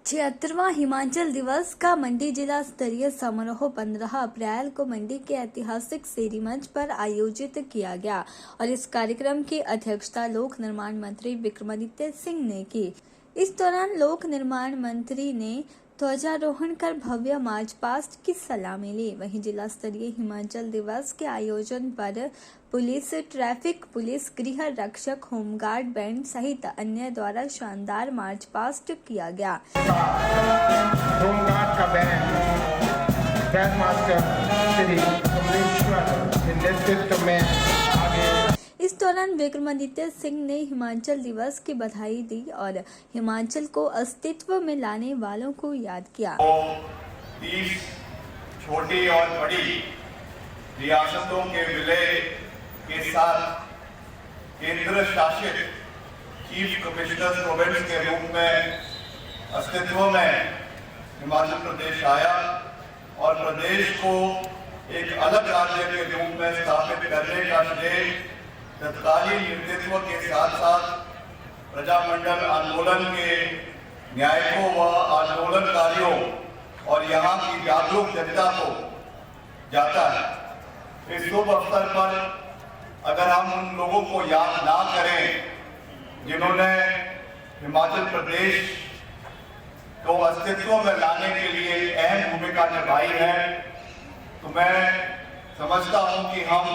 76वां हिमाचल दिवस का मंडी जिला स्तरीय समारोह 15 अप्रैल को मंडी के ऐतिहासिक शेरी मंच पर आयोजित किया गया और इस कार्यक्रम की अध्यक्षता लोक निर्माण मंत्री विक्रमादित्य सिंह ने की। इस दौरान लोक निर्माण मंत्री ने ध्वजारोहण कर भव्य मार्च पास्ट की सलामी ली। वहीं जिला स्तरीय हिमाचल दिवस के आयोजन पर पुलिस, ट्रैफिक पुलिस, गृह रक्षक, होमगार्ड, बैंड सहित अन्य द्वारा शानदार मार्च पास्ट किया गया। होमगार्ड का बैंड मास्टर श्री के नेतृत्व में आगे। इस दौरान विक्रमादित्य सिंह ने हिमाचल दिवस की बधाई दी और हिमाचल को अस्तित्व में लाने वालों को याद किया। 30 छोटी और बड़ी रियासतों के विलय के साथ केंद्र शासित चीफ कमिश्नर प्रोविंस के रूप में अस्तित्व में हिमाचल प्रदेश आया और प्रदेश को एक अलग राज्य के रूप में स्थापित करने का श्रेय तत्कालीन नेतृत्व के साथ साथ प्रजामंडल आंदोलन के न्यायिकों व आंदोलनकारियों और यहाँ की जागरूक जनता को जाता है। इस शुभ अवसर पर अगर हम उन लोगों को याद ना करें जिन्होंने हिमाचल प्रदेश को अस्तित्व में लाने के लिए अहम भूमिका निभाई है, तो मैं समझता हूं कि हम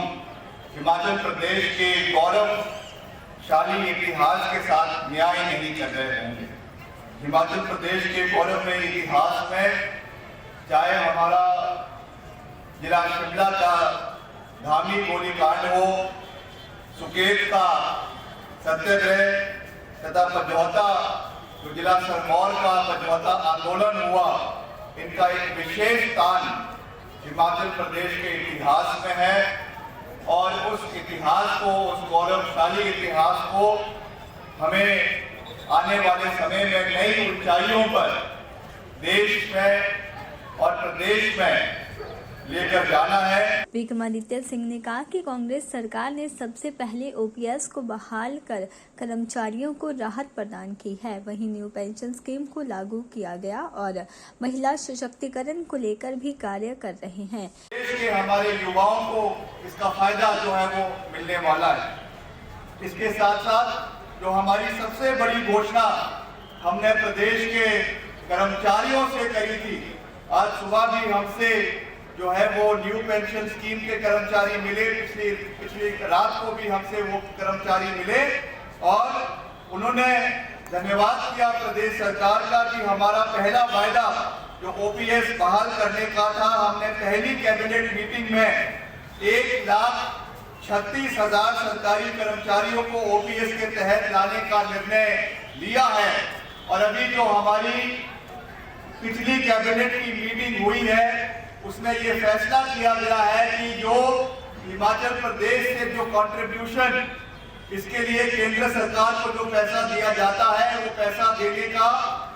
हिमाचल प्रदेश के गौरवशाली इतिहास के साथ न्याय नहीं कर रहे होंगे। हिमाचल प्रदेश के गौरवमय इतिहास में चाहे हमारा जिला शिमला का धामी गोलीकांड हो, सुकेत का सत्याग्रह तथा पचौता जो जिला सिरमौर का पचौता आंदोलन हुआ, इनका एक विशेष स्थान हिमाचल प्रदेश के इतिहास में है और उस इतिहास को, उस गौरवशाली इतिहास को हमें आने वाले समय में नई ऊंचाइयों पर देश में और प्रदेश में लेकर जाना है। विक्रमादित्य सिंह ने कहा कि कांग्रेस सरकार ने सबसे पहले ओपीएस को बहाल कर कर्मचारियों को राहत प्रदान की है। वहीं न्यू पेंशन स्कीम को लागू किया गया और महिला सशक्तिकरण को लेकर भी कार्य कर रहे हैं। देश के हमारे युवाओं को इसका फायदा जो है वो मिलने वाला है। इसके साथ साथ जो हमारी सबसे बड़ी घोषणा हमने प्रदेश के कर्मचारियों से करी थी, आज सुबह भी हमसे जो है वो न्यू पेंशन स्कीम के कर्मचारी मिले, पिछली रात को भी हमसे वो कर्मचारी मिले और उन्होंने धन्यवाद किया प्रदेश सरकार का कि हमारा पहला वायदा जो ओपीएस बहाल करने का था, हमने पहली कैबिनेट मीटिंग में 1,36,000 सरकारी कर्मचारियों को ओपीएस के तहत लाने का निर्णय लिया है। और अभी जो हमारी पिछली कैबिनेट की मीटिंग हुई है उसमें ये फैसला किया गया है कि जो हिमाचल प्रदेश से जो कंट्रीब्यूशन इसके लिए केंद्र सरकार को जो पैसा दिया जाता है वो पैसा देने का,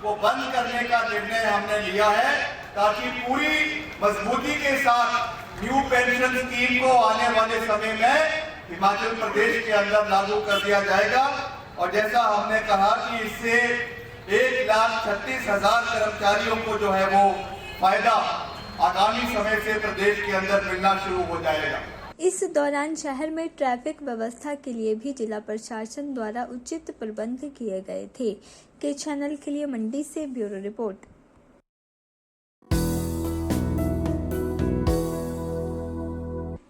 वो बंद करने का निर्णय हमने लिया है, ताकि पूरी मजबूती के साथ न्यू पेंशन स्कीम को आने वाले समय में हिमाचल प्रदेश के अंदर लागू कर दिया जाएगा। और जैसा हमने कहा कि इससे 1,36,000 कर्मचारियों को जो है वो फायदा आगामी समय से प्रदेश के अंदर मिलना शुरू हो जाएगा। इस दौरान शहर में ट्रैफिक व्यवस्था के लिए भी जिला प्रशासन द्वारा उचित प्रबंध किए गए थे। के चैनल के लिए मंडी से ब्यूरो रिपोर्ट।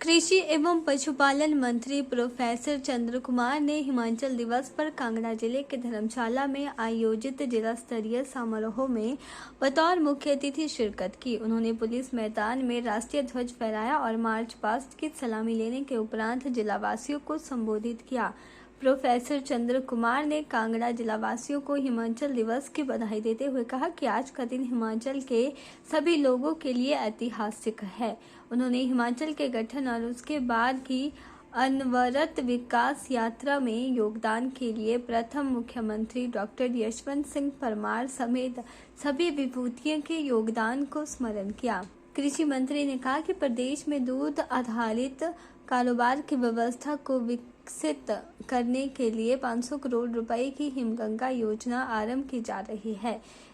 कृषि एवं पशुपालन मंत्री प्रोफेसर चंद्र कुमार ने हिमाचल दिवस पर कांगड़ा जिले के धर्मशाला में आयोजित जिला स्तरीय समारोह में बतौर मुख्य अतिथि शिरकत की। उन्होंने पुलिस मैदान में राष्ट्रीय ध्वज फहराया और मार्च पास्ट की सलामी लेने के उपरांत जिलावासियों को संबोधित किया। प्रोफेसर चंद्र कुमार ने कांगड़ा जिलावासियों को हिमाचल दिवस की बधाई देते हुए कहा कि आज का दिन हिमाचल के सभी लोगों के लिए ऐतिहासिक है। उन्होंने हिमाचल के गठन और उसके बाद की अनवरत विकास यात्रा में योगदान के लिए प्रथम मुख्यमंत्री डॉक्टर यशवंत सिंह परमार समेत सभी विभूतियों के योगदान को स्मरण किया। कृषि मंत्री ने कहा कि प्रदेश में दूध आधारित कारोबार की व्यवस्था को विकसित करने के लिए 500 करोड़ रुपए की हिमगंगा योजना आरंभ की जा रही है।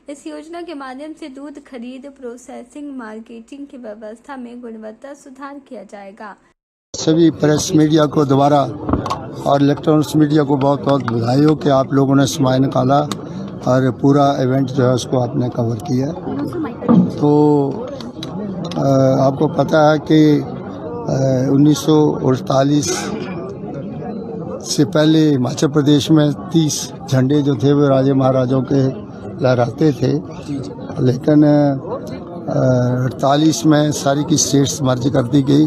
इस योजना के माध्यम से दूध खरीद, प्रोसेसिंग, मार्केटिंग की व्यवस्था में गुणवत्ता सुधार किया जाएगा। सभी प्रेस मीडिया को दोबारा और इलेक्ट्रॉनिक्स मीडिया को बहुत बहुत बधाई हो कि आप लोगों ने समय निकाला और पूरा इवेंट जो है उसको आपने कवर किया। तो आपको पता है कि 1948 से पहले हिमाचल प्रदेश में 30 झंडे जो थे वो राजे महाराजाओं के लहराते थे, लेकिन 48 में सारी की स्टेट्स मर्ज कर दी गई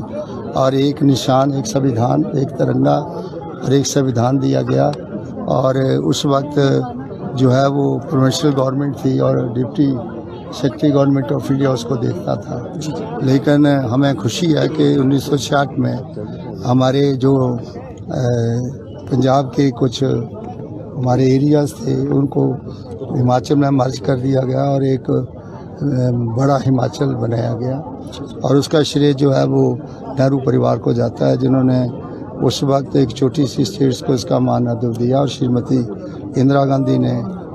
और एक निशान, एक संविधान, एक तिरंगा और एक संविधान दिया गया। और उस वक्त जो है वो प्रोविंशियल गवर्नमेंट थी और deputy secretary government of India उसको देखता था। लेकिन हमें खुशी है कि 1966 में हमारे जो पंजाब के कुछ हमारे एरियाज थे उनको हिमाचल में मर्ज कर दिया गया और एक बड़ा हिमाचल बनाया गया। और उसका श्रेय जो है वो नेहरू परिवार को जाता है, जिन्होंने उस वक्त एक छोटी सी स्टेट्स को इसका मान अदब दिया और श्रीमती इंदिरा गांधी ने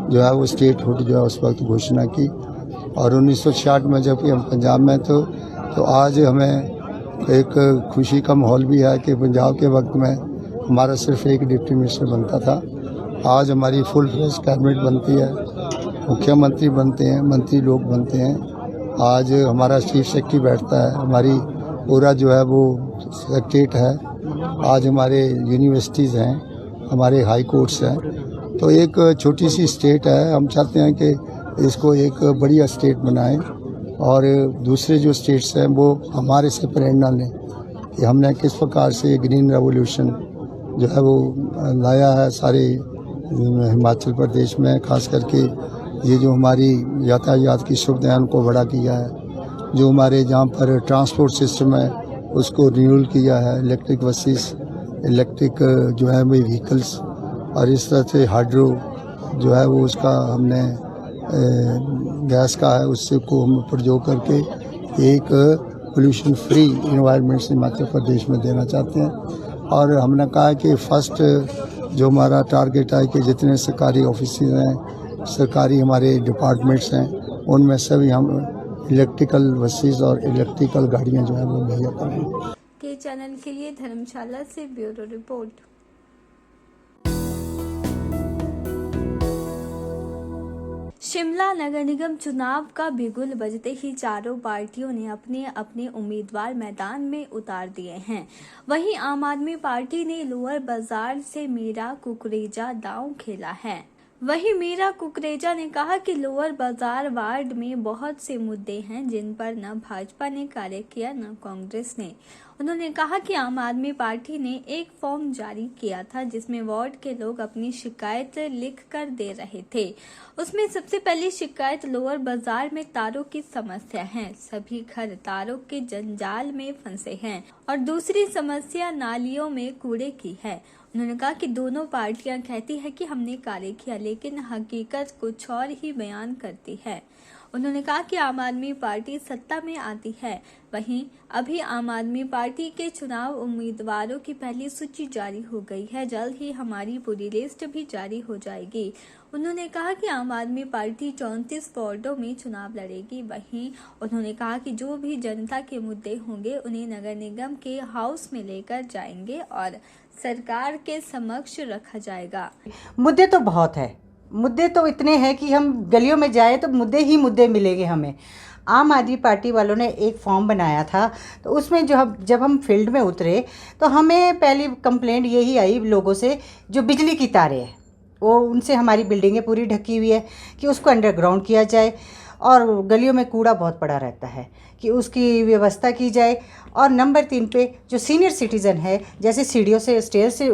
जो है वो स्टेटहुड जो है उस वक्त घोषणा की। और 1966 में जब हम पंजाब में तो आज हमें एक खुशी का माहौल भी है कि पंजाब के वक्त में हमारा सिर्फ एक डिप्टी मिनिस्टर बनता था, आज हमारी फुल फ्लेज कैबिनेट बनती है, मुख्यमंत्री बनते हैं, मंत्री लोग बनते हैं। आज हमारा चीफ सेक्रेटरी बैठता है, हमारी पूरा जो है वो सेक्रेटरीट है, आज हमारे यूनिवर्सिटीज़ हैं, हमारे हाई कोर्ट्स हैं। तो एक छोटी सी स्टेट है, हम चाहते हैं कि इसको एक बढ़िया स्टेट बनाएं और दूसरे जो स्टेट्स हैं वो हमारे से प्रेरणा लें कि हमने किस प्रकार से ग्रीन रेवोल्यूशन जो है वो लाया है सारे हिमाचल प्रदेश में। खास करके ये जो हमारी यातायात की सुविधाएं उनको बड़ा किया है, जो हमारे जहाँ पर ट्रांसपोर्ट सिस्टम है उसको रिन्यूअल किया है, इलेक्ट्रिक बसेस, इलेक्ट्रिक जो है वो व्हीकल्स, और इस तरह से हाइड्रो जो है वो उसका हमने गैस का है उससे को हम प्रयोग करके एक pollution free environment Himachal Pradesh में देना चाहते हैं। और हमने कहा है कि फर्स्ट जो हमारा टारगेट है कि जितने सरकारी ऑफिस हैं, सरकारी हमारे डिपार्टमेंट्स हैं, उनमें सभी हम इलेक्ट्रिकल बसेस और इलेक्ट्रिकल गाड़ियां जो है वो मुहैया करें। के चैनल के लिए धर्मशाला से ब्यूरो रिपोर्ट। शिमला नगर निगम चुनाव का बिगुल बजते ही चारों पार्टियों ने अपने अपने उम्मीदवार मैदान में उतार दिए हैं। वहीं आम आदमी पार्टी ने लोअर बाजार से मीरा कुकरेजा दांव खेला है। वहीं मीरा कुकरेजा ने कहा कि लोअर बाजार वार्ड में बहुत से मुद्दे हैं जिन पर न भाजपा ने कार्य किया न कांग्रेस ने। उन्होंने कहा कि आम आदमी पार्टी ने एक फॉर्म जारी किया था जिसमें वार्ड के लोग अपनी शिकायत लिख कर दे रहे थे। उसमें सबसे पहली शिकायत लोअर बाजार में तारों की समस्या है। सभी घर तारों के जंजाल में फंसे हैं और दूसरी समस्या नालियों में कूड़े की है। उन्होंने कहा कि दोनों पार्टियां कहती है कि हमने कार्य किया, लेकिन हकीकत कुछ और ही बयान करती है। उन्होंने कहा कि आम आदमी पार्टी सत्ता में आती है। वहीं अभी आम आदमी पार्टी के चुनाव उम्मीदवारों की पहली सूची जारी हो गई है, जल्द ही हमारी पूरी लिस्ट भी जारी हो जाएगी। उन्होंने कहा कि आम आदमी पार्टी 34 वार्डों में चुनाव लड़ेगी। वहीं उन्होंने कहा कि जो भी जनता के मुद्दे होंगे उन्हें नगर निगम के हाउस में लेकर जाएंगे और सरकार के समक्ष रखा जाएगा। मुद्दे तो बहुत है, मुद्दे तो इतने हैं कि हम गलियों में जाए तो मुद्दे ही मुद्दे मिलेंगे हमें। आम आदमी पार्टी वालों ने एक फॉर्म बनाया था, तो उसमें जब हम फील्ड में उतरे तो हमें पहली कंप्लेंट यही आई लोगों से, जो बिजली की तारें हैं वो उनसे हमारी बिल्डिंगें पूरी ढकी हुई है कि उसको अंडरग्राउंड किया जाए, और गलियों में कूड़ा बहुत पड़ा रहता है कि उसकी व्यवस्था की जाए। और नंबर 3 पे जो सीनियर सिटीज़न है, जैसे सीढ़ियों से स्टेयर से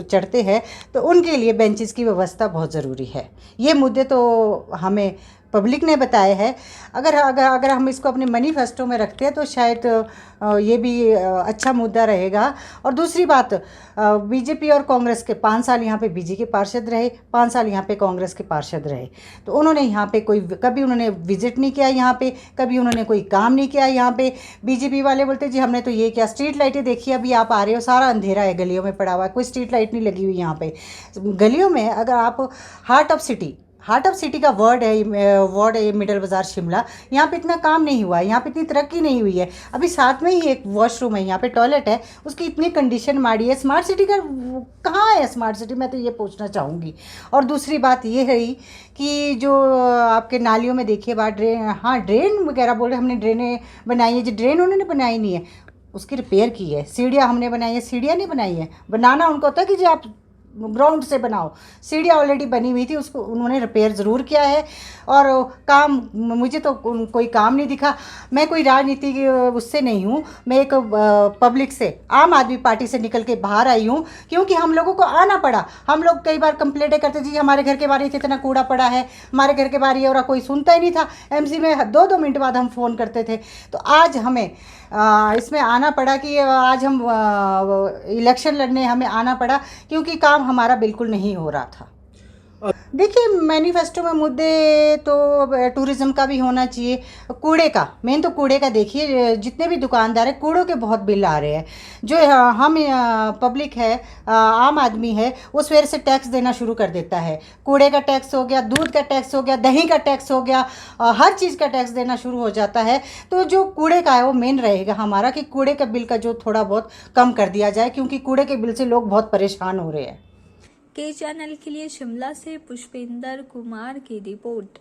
चढ़ते हैं, तो उनके लिए बेंचेस की व्यवस्था बहुत ज़रूरी है। ये मुद्दे तो हमें पब्लिक ने बताया है। अगर अगर अगर हम इसको अपने मैनिफेस्टो में रखते हैं तो शायद ये भी अच्छा मुद्दा रहेगा। और दूसरी बात, बीजेपी और कांग्रेस के 5 साल यहाँ पे बीजेपी के पार्षद रहे, 5 साल यहाँ पे कांग्रेस के पार्षद रहे, तो उन्होंने यहाँ पे कभी उन्होंने विजिट नहीं किया यहाँ पे, कभी उन्होंने कोई काम नहीं किया यहाँ पे। बीजेपी वाले बोलते जी हमने तो ये किया, स्ट्रीट लाइटें देखिए, अभी आप आ रहे हो सारा अंधेरा है, गलियों में पड़ा हुआ है, कोई स्ट्रीट लाइट नहीं लगी हुई यहाँ पे गलियों में। अगर आप हार्ट ऑफ सिटी का वार्ड है मिडल बाज़ार शिमला, यहाँ पे इतना काम नहीं हुआ है, यहाँ पे इतनी तरक्की नहीं हुई है। अभी साथ में ही एक वॉशरूम है, यहाँ पे टॉयलेट है, उसकी इतनी कंडीशन मारी है। स्मार्ट सिटी का कहाँ है स्मार्ट सिटी, मैं तो ये पूछना चाहूँगी। और दूसरी बात ये है कि जो आपके नालियों में देखिए बात ड्रेन वगैरह बोल रहे हमने ड्रेनें बनाई है, जो ड्रेन उन्होंने बनाई नहीं है, उसकी रिपेयर की है। सीढ़ियाँ हमने बनाई है, सीढ़ियाँ नहीं बनाई है। बनाना उनको होता है कि जो आप ग्राउंड से बनाओ, सीढ़ियाँ ऑलरेडी बनी हुई थी, उसको उन्होंने रिपेयर ज़रूर किया है। और काम मुझे तो कोई काम नहीं दिखा। मैं कोई राजनीति उससे नहीं हूँ, मैं एक पब्लिक से, आम आदमी पार्टी से निकल के बाहर आई हूँ, क्योंकि हम लोगों को आना पड़ा। हम लोग कई बार कंप्लेंटें करते जी हमारे घर के बाहर इतना कूड़ा पड़ा है, हमारे घर के बाहर ये और कोई सुनता ही नहीं था। एमसी में 2-2 मिनट बाद हम फ़ोन करते थे। तो आज हमें इसमें आना पड़ा कि आज हम इलेक्शन लड़ने हमें आना पड़ा, क्योंकि काम हमारा बिल्कुल नहीं हो रहा था। देखिए मैनिफेस्टो में मुद्दे तो टूरिज़्म का भी होना चाहिए, कूड़े का, मेन तो कूड़े का देखिए, जितने भी दुकानदार हैं कूड़ों के बहुत बिल आ रहे हैं। जो हम पब्लिक है, आम आदमी है, वो सवेरे से टैक्स देना शुरू कर देता है। कूड़े का टैक्स हो गया, दूध का टैक्स हो गया, दही का टैक्स हो गया, हर चीज़ का टैक्स देना शुरू हो जाता है। तो जो कूड़े का है वो मेन रहेगा हमारा, कि कूड़े का बिल का जो थोड़ा बहुत कम कर दिया जाए, क्योंकि कूड़े के बिल से लोग बहुत परेशान हो रहे हैं। के चैनल के लिए शिमला से पुष्पेंद्र कुमार की रिपोर्ट।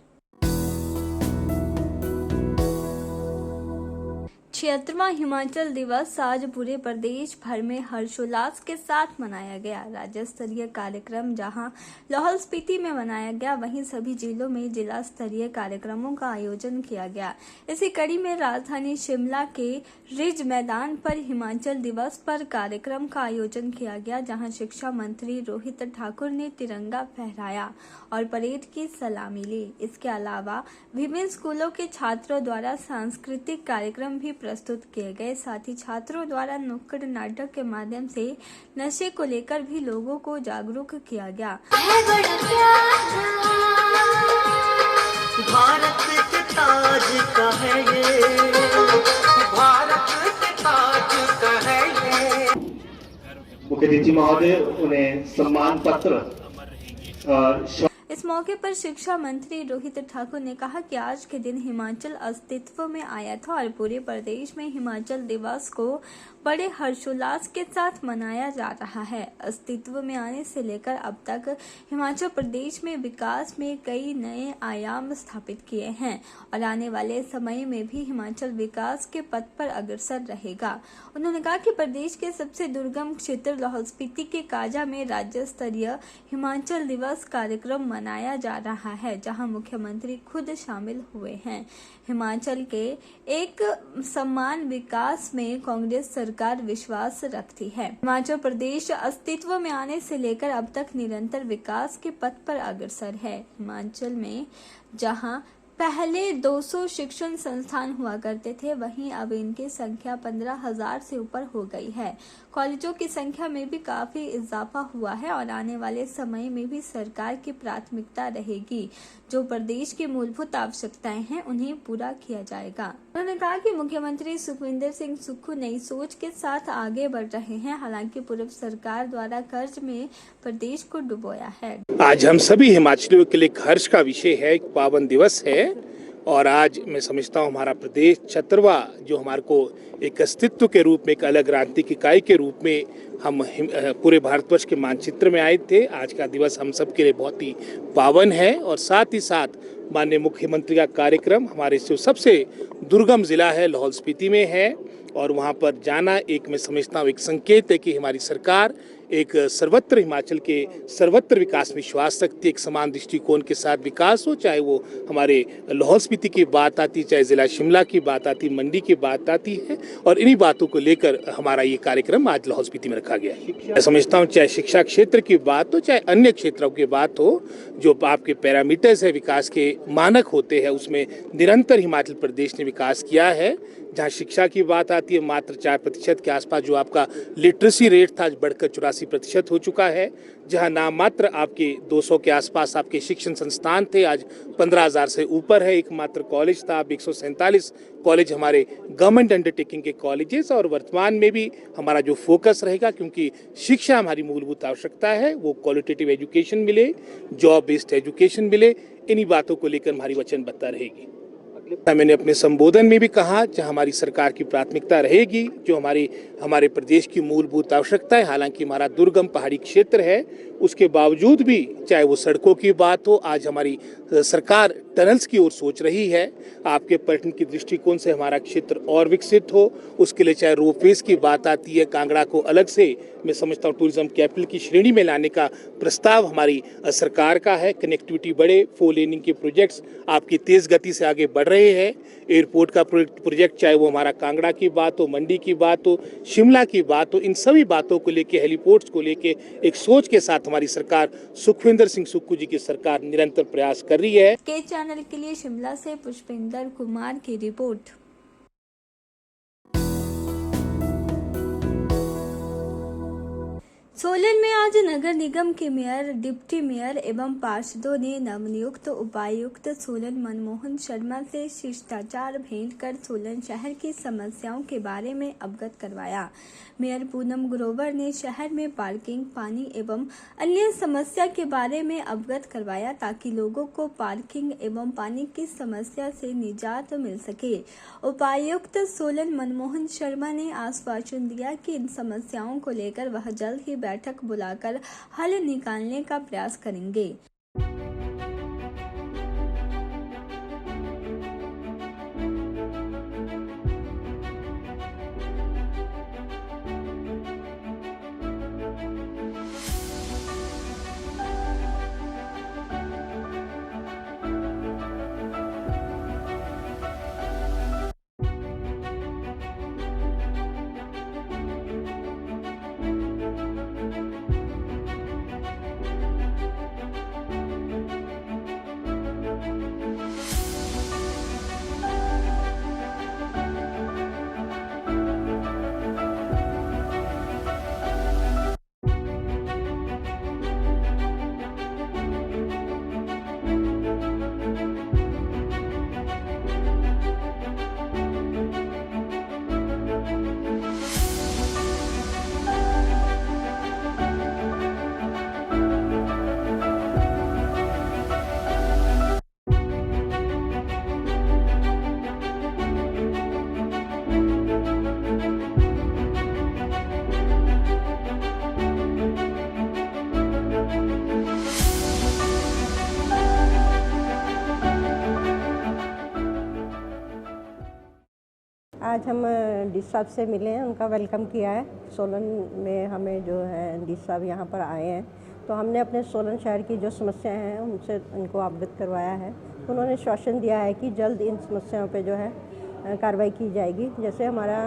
76वां हिमाचल दिवस आज पूरे प्रदेश भर में हर्षोल्लास के साथ मनाया गया। राज्य स्तरीय कार्यक्रम जहां लाहौल स्पीति में मनाया गया, वहीं सभी जिलों में जिला स्तरीय कार्यक्रमों का आयोजन किया गया। इसी कड़ी में राजधानी शिमला के रिज मैदान पर हिमाचल दिवस पर कार्यक्रम का आयोजन किया गया, जहां शिक्षा मंत्री रोहित ठाकुर ने तिरंगा फहराया और परेड की सलामी ली। इसके अलावा विभिन्न स्कूलों के छात्रों द्वारा सांस्कृतिक कार्यक्रम भी प्रस्तुत किए गए। साथ ही छात्रों द्वारा नुक्कड़ नाटक के माध्यम से नशे को लेकर भी लोगों को जागरूक किया गया। भारत के ताज का है ये, भारत के ताज का है ये। मुख्य अतिथि महोदय उन्हें सम्मान पत्र इस मौके पर शिक्षा मंत्री रोहित ठाकुर ने कहा कि आज के दिन हिमाचल अस्तित्व में आया था और पूरे प्रदेश में हिमाचल दिवस को बड़े हर्षोल्लास के साथ मनाया जा रहा है। अस्तित्व में आने से लेकर अब तक हिमाचल प्रदेश में विकास में कई नए आयाम स्थापित किए हैं और आने वाले समय में भी हिमाचल विकास के पथ पर अग्रसर रहेगा। उन्होंने कहा कि प्रदेश के सबसे दुर्गम क्षेत्र लाहौल स्पीति के काजा में राज्य स्तरीय हिमाचल दिवस कार्यक्रम मनाया जा रहा है, जहां मुख्यमंत्री खुद शामिल हुए हैं। हिमाचल के एक समान विकास में कांग्रेस सरकार विश्वास रखती है। हिमाचल प्रदेश अस्तित्व में आने से लेकर अब तक निरंतर विकास के पथ पर अग्रसर है। हिमाचल में जहां पहले 200 शिक्षण संस्थान हुआ करते थे, वहीं अब इनकी संख्या 15,000 से ऊपर हो गई है। कॉलेजों की संख्या में भी काफी इजाफा हुआ है और आने वाले समय में भी सरकार की प्राथमिकता रहेगी, जो प्रदेश की मूलभूत आवश्यकताएं हैं उन्हें पूरा किया जाएगा। उन्होंने कहा कि मुख्यमंत्री सुखविंदर सिंह सुक्खू नई सोच के साथ आगे बढ़ रहे हैं। हालांकि पूर्व सरकार द्वारा कर्ज में प्रदेश को डुबोया है। आज हम सभी हिमाचलियों के लिए हर्ष का विषय है, एक पावन दिवस है और आज मैं समझता हूँ हमारा प्रदेश 76वां जो हमारे को एक अस्तित्व के रूप में, एक अलग राजनीतिक इकाई के रूप में हम पूरे भारतवर्ष के मानचित्र में आए थे। आज का दिवस हम सब के लिए बहुत ही पावन है और साथ ही साथ माननीय मुख्यमंत्री का कार्यक्रम हमारे जो सबसे दुर्गम जिला है लाहौल स्पीति में है और वहाँ पर जाना एक मैं समझता हूँ एक संकेत है कि हमारी सरकार एक सर्वत्र हिमाचल के सर्वत्र विकास में विश्वास रखती है। एक समान दृष्टिकोण के साथ विकास हो, चाहे वो हमारे लाहौल स्पीति की बात आती, चाहे जिला शिमला की बात आती, मंडी की बात आती है, और इन्हीं बातों को लेकर हमारा ये कार्यक्रम आज लाहौल स्पीति में रखा गया है। मैं समझता हूँ चाहे शिक्षा क्षेत्र की बात हो, चाहे अन्य क्षेत्रों की बात हो, जो आपके पैरामीटर्स है विकास के मानक होते हैं, उसमें निरंतर हिमाचल प्रदेश ने विकास किया है। जहाँ शिक्षा की बात आती है, मात्र 4% के आसपास जो आपका लिटरेसी रेट था, आज बढ़कर 84% हो चुका है। जहाँ नाम मात्र आपके 200 के आसपास आपके शिक्षण संस्थान थे, आज 15,000 से ऊपर है। एक मात्र कॉलेज था, अब 147 कॉलेज हमारे गवर्नमेंट अंडरटेकिंग के कॉलेजेस। और वर्तमान में भी हमारा जो फोकस रहेगा, क्योंकि शिक्षा हमारी मूलभूत आवश्यकता है, वो क्वालिटेटिव एजुकेशन मिले, जॉब बेस्ड एजुकेशन मिले, इन्हीं बातों को लेकर हमारी वचनबद्धता रहेगी। मैंने अपने संबोधन में भी कहा, जहाँ हमारी सरकार की प्राथमिकता रहेगी, जो हमारे प्रदेश की मूलभूत आवश्यकता है। हालांकि हमारा दुर्गम पहाड़ी क्षेत्र है, उसके बावजूद भी चाहे वो सड़कों की बात हो, आज हमारी सरकार टनल्स की ओर सोच रही है। आपके पर्यटन की दृष्टिकोण से हमारा क्षेत्र और विकसित हो, उसके लिए चाहे रोपवेज की बात आती है, कांगड़ा को अलग से मैं समझता हूँ टूरिज्म कैपिटल की श्रेणी में लाने का प्रस्ताव हमारी सरकार का है। कनेक्टिविटी बढ़े, 4 लेनिंग के प्रोजेक्ट्स आपकी तेज गति से आगे बढ़ रहे हैं। एयरपोर्ट का प्रोजेक्ट, चाहे वो हमारा कांगड़ा की बात हो, मंडी की बात हो, शिमला की बात हो, इन सभी बातों को लेके, हेलीपोर्ट्स को लेके एक सोच के साथ हमारी सरकार, सुखविंदर सिंह सुक्खू जी की सरकार निरंतर प्रयास कर रही है। के चैनल के लिए शिमला से पुष्पिंदर कुमार की रिपोर्ट। सोलन में आज नगर निगम के मेयर, डिप्टी मेयर एवं पार्षदों ने नवनियुक्त उपायुक्त सोलन मनमोहन शर्मा से शिष्टाचार भेंट कर सोलन शहर की समस्याओं के बारे में अवगत करवाया। मेयर पूनम ग्रोवर ने शहर में पार्किंग, पानी एवं अन्य समस्या के बारे में अवगत करवाया, ताकि लोगों को पार्किंग एवं पानी की समस्या से निजात मिल सके। उपायुक्त सोलन मनमोहन शर्मा ने आश्वासन दिया कि इन समस्याओं को लेकर वह जल्द ही बैठक बुलाकर हल निकालने का प्रयास करेंगे। आज हम डी साहब से मिले हैं, उनका वेलकम किया है। सोलन में हमें जो है डी साहब यहाँ पर आए हैं, तो हमने अपने सोलन शहर की जो समस्याएं हैं उनसे उनको अवगत करवाया है। उन्होंने आश्वासन दिया है कि जल्द इन समस्याओं पे जो है कार्रवाई की जाएगी। जैसे हमारा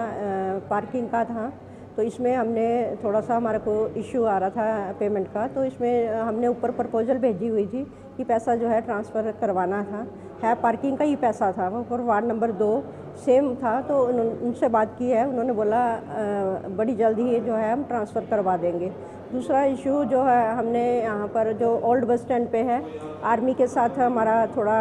पार्किंग का था, तो इसमें हमने थोड़ा सा हमारे को इशू आ रहा था पेमेंट का, तो इसमें हमने ऊपर प्रपोजल भेजी हुई थी कि पैसा जो है ट्रांसफ़र करवाना था। पार्किंग का ही पैसा था वो, और वार्ड नंबर 2 सेम था। तो उनसे बात की है, उन्होंने बोला बड़ी जल्द ही जो है हम ट्रांसफ़र करवा देंगे। दूसरा इशू जो है, हमने यहाँ पर जो ओल्ड बस स्टैंड पे है, आर्मी के साथ हमारा थोड़ा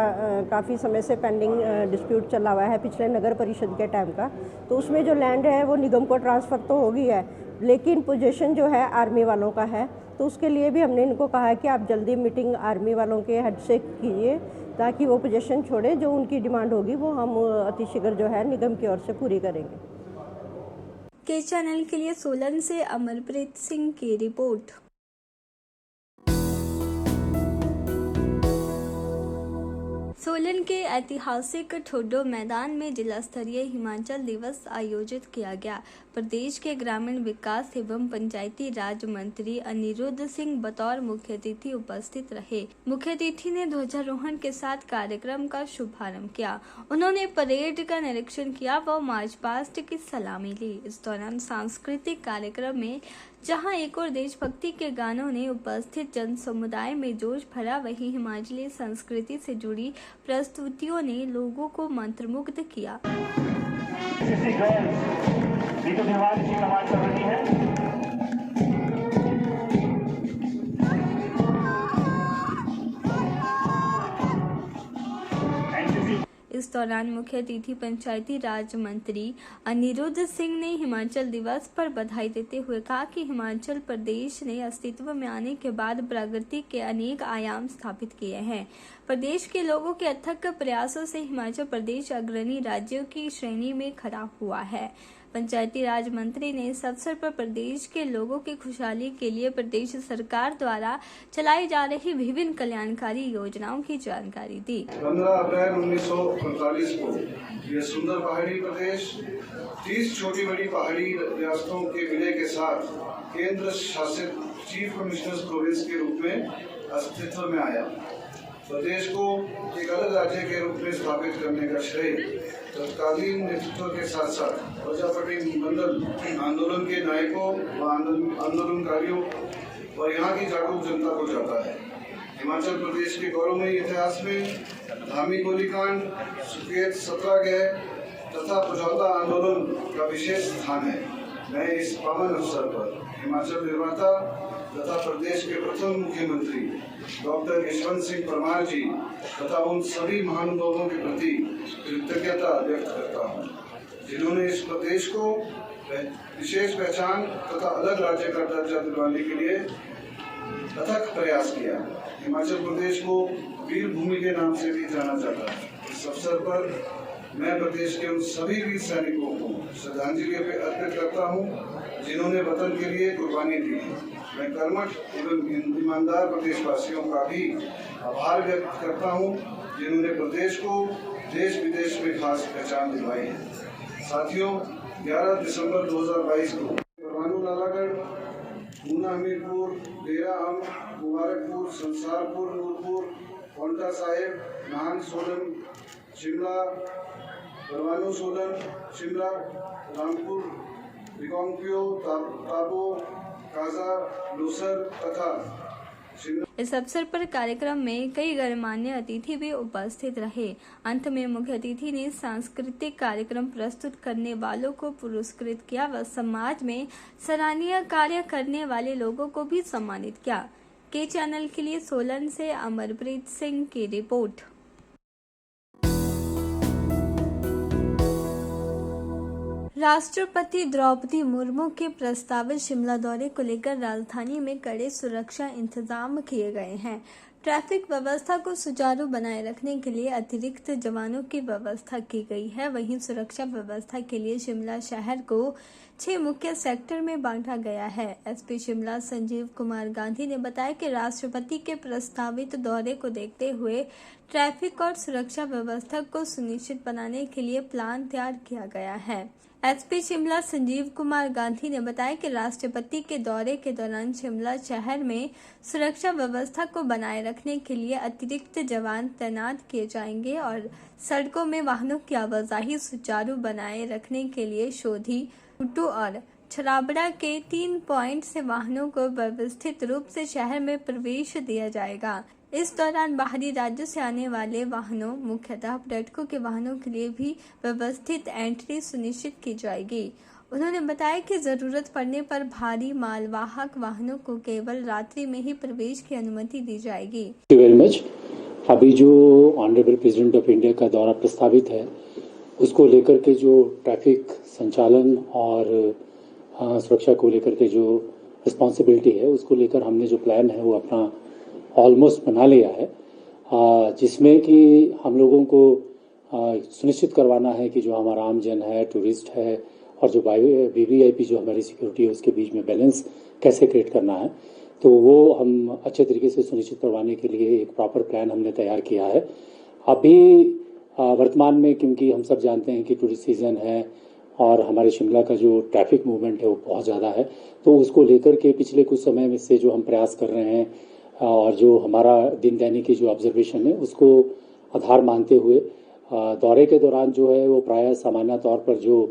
काफ़ी समय से पेंडिंग डिस्प्यूट चला हुआ है पिछले नगर परिषद के टाइम का। तो उसमें जो लैंड है वो निगम को ट्रांसफ़र तो हो गई है, लेकिन पोजीशन जो है आर्मी वालों का है। तो उसके लिए भी हमने इनको कहा है कि आप जल्दी मीटिंग आर्मी वालों के हेड से कीजिए, ताकि वो पोजीशन छोड़े। जो उनकी डिमांड होगी वो हम अतिशीघ्र जो है निगम की ओर से पूरी करेंगे। के चैनल के लिए सोलन से अमरप्रीत सिंह की रिपोर्ट। सोलन सोलन के ऐतिहासिक ठोडो मैदान में जिला स्तरीय हिमाचल दिवस आयोजित किया गया। प्रदेश के ग्रामीण विकास एवं पंचायती राज मंत्री अनिरुद्ध सिंह बतौर मुख्य अतिथि उपस्थित रहे। मुख्य अतिथि ने ध्वजारोहण के साथ कार्यक्रम का शुभारंभ किया। उन्होंने परेड का निरीक्षण किया व मार्च पास्ट की सलामी ली। इस दौरान सांस्कृतिक कार्यक्रम में जहां एक और देशभक्ति के गानों ने उपस्थित जन समुदाय में जोश भरा, वहीं हिमाचली संस्कृति से जुड़ी प्रस्तुतियों ने लोगों को मंत्रमुग्ध किया। इस दौरान मुख्य अतिथि पंचायती राज मंत्री अनिरुद्ध सिंह ने हिमाचल दिवस पर बधाई देते हुए कहा कि हिमाचल प्रदेश ने अस्तित्व में आने के बाद प्रगति के अनेक आयाम स्थापित किए हैं। प्रदेश के लोगों के अथक प्रयासों से हिमाचल प्रदेश अग्रणी राज्यों की श्रेणी में खड़ा हुआ है। पंचायती राज मंत्री ने इस अवसर पर प्रदेश के लोगों की खुशहाली के लिए प्रदेश सरकार द्वारा चलाई जा रही विभिन्न कल्याणकारी योजनाओं की जानकारी दी। 15 अप्रैल 1945 को यह सुंदर पहाड़ी प्रदेश 30 छोटी बड़ी पहाड़ी रियासतों के विलय के साथ केंद्र शासित चीफ कमिश्नर्स प्रोविंस के रूप में अस्तित्व में आया। प्रदेश को एक अलग राज्य के रूप में स्थापित करने का श्रेय तत्कालीन नेतृत्व के साथ साथ प्रजापति मंडल आंदोलन के नायकों व आंदोलनकारियों और यहाँ की जागरूक जनता को जाता है। हिमाचल प्रदेश के गौरवमयी इतिहास में धामी गोलीकांड, सुकेत सत्याग्रह तथा पचौदा आंदोलन का विशेष स्थान है। मैं इस पावन अवसर पर हिमाचल निर्माता तथा प्रदेश के प्रथम मुख्यमंत्री डॉक्टर यशवंत सिंह परमार जी तथा उन सभी महानुभावों के प्रति कृतज्ञता व्यक्त करता हूँ, जिन्होंने इस प्रदेश को विशेष पहचान तथा अलग राज्य का दर्जा दिलवाने के लिए अथक प्रयास किया। हिमाचल प्रदेश को वीर भूमि के नाम से भी जाना जाता है। इस अवसर पर मैं प्रदेश के उन सभी वीर सैनिकों को श्रद्धांजलि अर्पित करता हूँ, जिन्होंने वतन के लिए कुर्बानी दी। मैं कर्मठ एवं ईमानदार प्रदेशवासियों का भी आभार व्यक्त करता हूँ, जिन्होंने प्रदेश को देश विदेश में खास पहचान दिलवाई है। साथियों, 11 दिसंबर 2022 को परवाणु नालागढ़, ऊना हमीरपुर, डेरा अम, मुबारकपुर, संसारपुर, नूरपुर, पांवटा साहिब, नाहन सोलन, शिमला, परवाणु सोलन, शिमला, रामपुर, रिकांगपिओ, ताबो, काजा, लोसर तथा इस अवसर पर कार्यक्रम में कई गणमान्य अतिथि भी उपस्थित रहे। अंत में मुख्य अतिथि ने सांस्कृतिक कार्यक्रम प्रस्तुत करने वालों को पुरस्कृत किया व समाज में सराहनीय कार्य करने वाले लोगों को भी सम्मानित किया। के चैनल के लिए सोलन से अमरप्रीत सिंह की रिपोर्ट। राष्ट्रपति द्रौपदी मुर्मू के प्रस्तावित शिमला दौरे को लेकर राजधानी में कड़े सुरक्षा इंतजाम किए गए हैं। ट्रैफिक व्यवस्था को सुचारू बनाए रखने के लिए अतिरिक्त जवानों की व्यवस्था की गई है। वहीं सुरक्षा व्यवस्था के लिए शिमला शहर को 6 मुख्य सेक्टर में बांटा गया है। एसपी शिमला संजीव कुमार गांधी ने बताया कि राष्ट्रपति के प्रस्तावित दौरे को देखते हुए ट्रैफिक और सुरक्षा व्यवस्था को सुनिश्चित बनाने के लिए प्लान तैयार किया गया है। एसपी शिमला संजीव कुमार गांधी ने बताया कि राष्ट्रपति के दौरे के दौरान शिमला शहर में सुरक्षा व्यवस्था को बनाए रखने के लिए अतिरिक्त जवान तैनात किए जाएंगे और सड़कों में वाहनों की आवाजाही सुचारू बनाए रखने के लिए शोधी, टूटू और छराबड़ा के 3 पॉइंट से वाहनों को व्यवस्थित रूप से शहर में प्रवेश दिया जाएगा। इस दौरान बाहरी राज्यों से आने वाले वाहनों, मुख्यतः पर्यटकों के वाहनों के लिए भी व्यवस्थित एंट्री सुनिश्चित की जाएगी। उन्होंने बताया कि जरूरत पड़ने पर भारी मालवाहक वाहनों को केवल रात्रि में ही प्रवेश की अनुमति दी जाएगी। Very much. अभी जो ऑनरेबल प्रेसिडेंट ऑफ इंडिया का दौरा प्रस्तावित है, उसको लेकर के जो ट्रैफिक संचालन और सुरक्षा को लेकर के जो रिस्पॉन्सिबिलिटी है, उसको लेकर हमने जो प्लान है वो अपना ऑलमोस्ट बना लिया है, जिसमें कि हम लोगों को सुनिश्चित करवाना है कि जो हमारा आम जन है, टूरिस्ट है और जो वीवीआईपी जो हमारी सिक्योरिटी है, उसके बीच में बैलेंस कैसे क्रिएट करना है। तो वो हम अच्छे तरीके से सुनिश्चित करवाने के लिए एक प्रॉपर प्लान हमने तैयार किया है। अभी वर्तमान में क्योंकि हम सब जानते हैं कि टूरिस्ट सीज़न है और हमारे शिमला का जो ट्रैफिक मूवमेंट है वो बहुत ज़्यादा है, तो उसको लेकर के पिछले कुछ समय में से जो हम प्रयास कर रहे हैं और जो हमारा दिन दैनिक की जो ऑब्जर्वेशन है उसको आधार मानते हुए दौरे के दौरान जो है वो प्रायः सामान्य तौर पर जो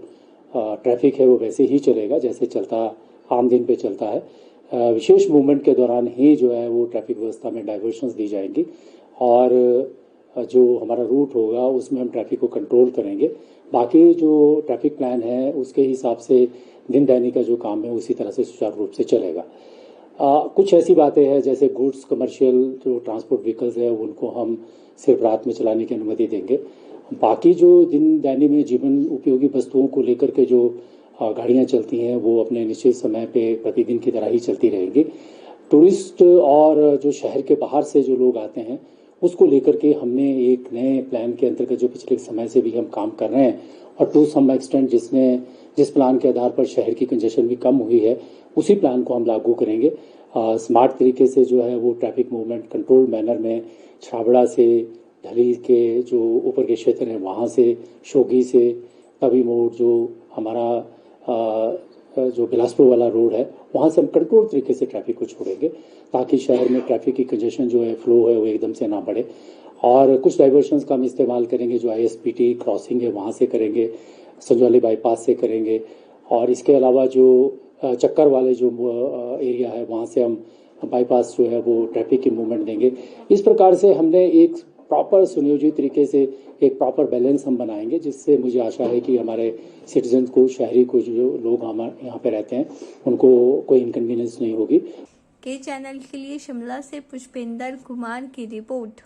ट्रैफिक है वो वैसे ही चलेगा जैसे चलता आम दिन पे चलता है। विशेष मूवमेंट के दौरान ही जो है वो ट्रैफिक व्यवस्था में डाइवर्शंस दी जाएंगी और जो हमारा रूट होगा उसमें हम ट्रैफिक को कंट्रोल करेंगे। बाकी जो ट्रैफिक प्लान है उसके हिसाब से दिन दैनिक का जो काम है उसी तरह से सुचारू रूप से चलेगा। कुछ ऐसी बातें हैं जैसे गुड्स कमर्शियल जो ट्रांसपोर्ट व्हीकल्स है उनको हम सिर्फ रात में चलाने की अनुमति देंगे। बाकी जो दिन दैनिक में जीवन उपयोगी वस्तुओं को लेकर के जो गाड़ियां चलती हैं वो अपने निश्चित समय पे प्रतिदिन की तरह ही चलती रहेंगी। टूरिस्ट और जो शहर के बाहर से जो लोग आते हैं उसको लेकर के हमने एक नए प्लान के अंतर्गत जो पिछले समय से भी हम काम कर रहे हैं और टू सम एक्सटेंट जिस प्लान के आधार पर शहर की कंजेशन भी कम हुई है उसी प्लान को हम लागू करेंगे। स्मार्ट तरीके से जो है वो ट्रैफिक मूवमेंट कंट्रोल मैनर में छाबड़ा से ढली के जो ऊपर के क्षेत्र हैं वहाँ से शोगी से तभी मोड़ जो हमारा जो बिलासपुर वाला रोड है वहाँ से हम कंट्रोल तरीके से ट्रैफिक को छोड़ेंगे ताकि शहर में ट्रैफिक की कंजेशन जो है फ्लो है वो एकदम से ना बढ़े। और कुछ डाइवर्शंस का हम इस्तेमाल करेंगे जो ISPT क्रॉसिंग है वहाँ से करेंगे, संजौली बाईपास से करेंगे और इसके अलावा जो चक्कर वाले जो एरिया है वहाँ से हम बाईपास जो है वो ट्रैफिक की मूवमेंट देंगे। इस प्रकार से हमने एक प्रॉपर सुनियोजित तरीके से एक प्रॉपर बैलेंस हम बनाएंगे जिससे मुझे आशा है कि हमारे सिटीजन को शहरी को जो लोग हमारे यहाँ पे रहते हैं उनको कोई इनकन्वीनियंस नहीं होगी। के चैनल के लिए शिमला से पुष्पेंद्र कुमार की रिपोर्ट।